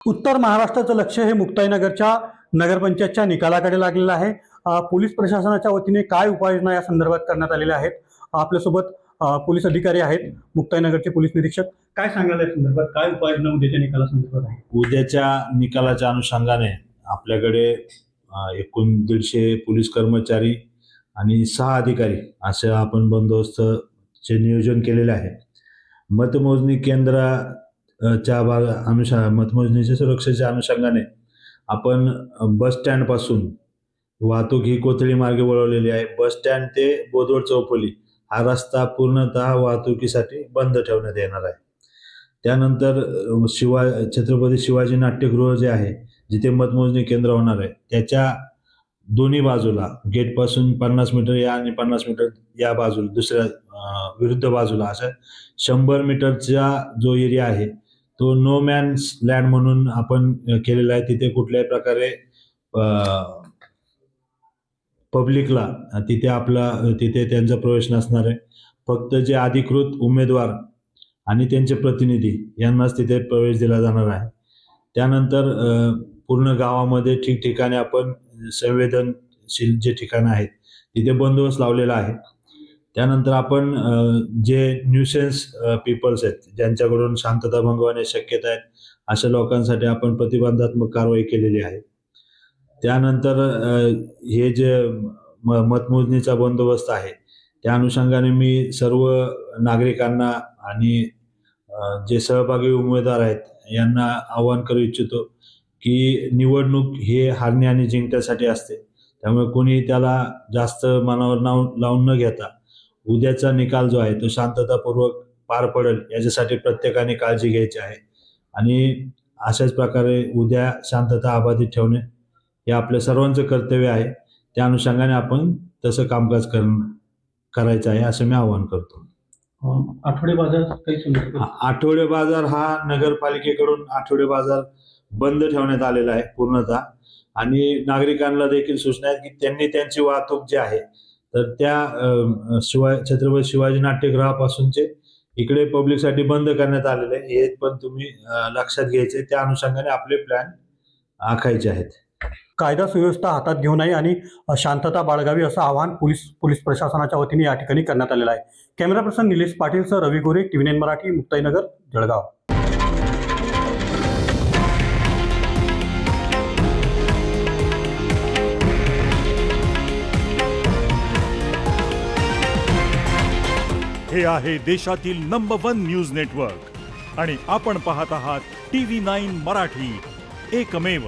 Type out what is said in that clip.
उत्तर महाराष्ट्राचं लक्ष हे मुक्ताईनगरच्या नगरपंचायतच्या निकालाकडे लागलेलं आहे। पोलीस प्रशासनाच्या वतीने काय उपाययोजना या संदर्भात करण्यात आलेल्या आहेत। आपल्यासोबत पोलीस अधिकारी आहेत, मुक्ताईनगरचे पोलीस निरीक्षक। काय सांगाल या संदर्भात, काय उपाययोजना उद्याच्या निकालासंदर्भात आहे? उद्याच्या निकालाच्या अनुषंगाने आपल्याकडे एकूण 150 पोलीस कर्मचारी आणि 6 अधिकारी असे आपण बंदोबस्तचे नियोजन केलेले आहे। मतमोजणी केंद्राच्या मतमोजणीच्या सुरक्षेच्या अनुषंगाने आपण बस स्टँड पासून वाहतूक ही कोथळी मार्गे वळवलेली आहे। बस स्टँड ते बोदवड चौफुली हा रस्ता पूर्णतः वाहतुकीसाठी बंद ठेवण्यात येणार आहे। त्यानंतर छत्रपती शिवाजी नाट्यगृह जे आहे, जिथे मतमोजणी केंद्र होणार आहे, त्याच्या दोन्ही बाजूला गेट पासून 50 मीटर या आणि 50 मीटर या बाजूला दुसऱ्या विरुद्ध बाजूला अशा 100 मीटरचा जो एरिया आहे तो नो मॅन्स लँड म्हणून आपण केलेला आहे। तिथे कुठल्याही प्रकारे पब्लिकला तिथे त्यांचा प्रवेश नसणार आहे। फक्त जे अधिकृत उमेदवार आणि त्यांचे प्रतिनिधी यांनाच तिथे प्रवेश दिला जाणार आहे। त्यानंतर पूर्ण गावामध्ये ठिकठिकाणी आपण संवेदनशील जे ठिकाण आहेत तिथे बंदोबस्त लावलेला आहे। त्यानंतर आपण जे न्यूसेन्स पीपल्स आहेत, ज्यांच्याकडून शांतता भंग होण्याची शक्यता आहे, अशा लोकांसाठी आपण प्रतिबंधात्मक कारवाई केलेली आहे। त्यानंतर हे जे मतमोजणीचा बंदोबस्त आहे त्या अनुषंगाने मी सर्व नागरिकांना आणि जे सहभागी उमेदवार आहेत यांना आवाहन करू इच्छितो की निवडणूक हे हारणे आणि जिंकण्यासाठी असते। त्यामुळे कोणी त्याला जास्त मनावर लावून न घेता उद्याचा निकाल जो आहे तो शांततापूर्वक पार पडेल याच्यासाठी प्रत्येकाने काळजी घ्यायची आहे आणि अशाच प्रकारे उद्या शांतता अबाधित ठेवणे हे आपल्या सर्वांचं कर्तव्य आहे। त्या अनुषंगाने आपण तसं कामकाज करायचं आहे असं मी आवाहन करतो। आठवडे बाजार काही आठवडे बाजार हा नगरपालिकेकडून आठवडे बाजार बंद ठेवण्यात आलेला आहे पूर्णतः, आणि नागरिकांना देखील सूचना आहे की त्यांनी त्यांची वाहतूक जी आहे तर त्या छत्रपती शिवाजी नाट्यगृहापासूनचे इकडे पब्लिकसाठी बंद करण्यात आलेले आहे। हे पण तुम्ही लक्षात घ्यायचे, त्या अनुषंगाने आपले प्लॅन आखायचे आहेत। कायदा सुव्यवस्था हातात घेऊ नये आणि शांतता बाळगावी असं आवाहन पोलीस प्रशासनाच्या वतीने या ठिकाणी करण्यात आलेलं आहे। कॅमेरा पर्सन निलेश पाटील सह रवी गोरे, TV9 मराठी, मुक्ताईनगर, जळगाव। हे आहे देशातील नंबर 1 न्यूज नेटवर्क आणि आपण पाहत आहात TV9 मराठी, एकमेव।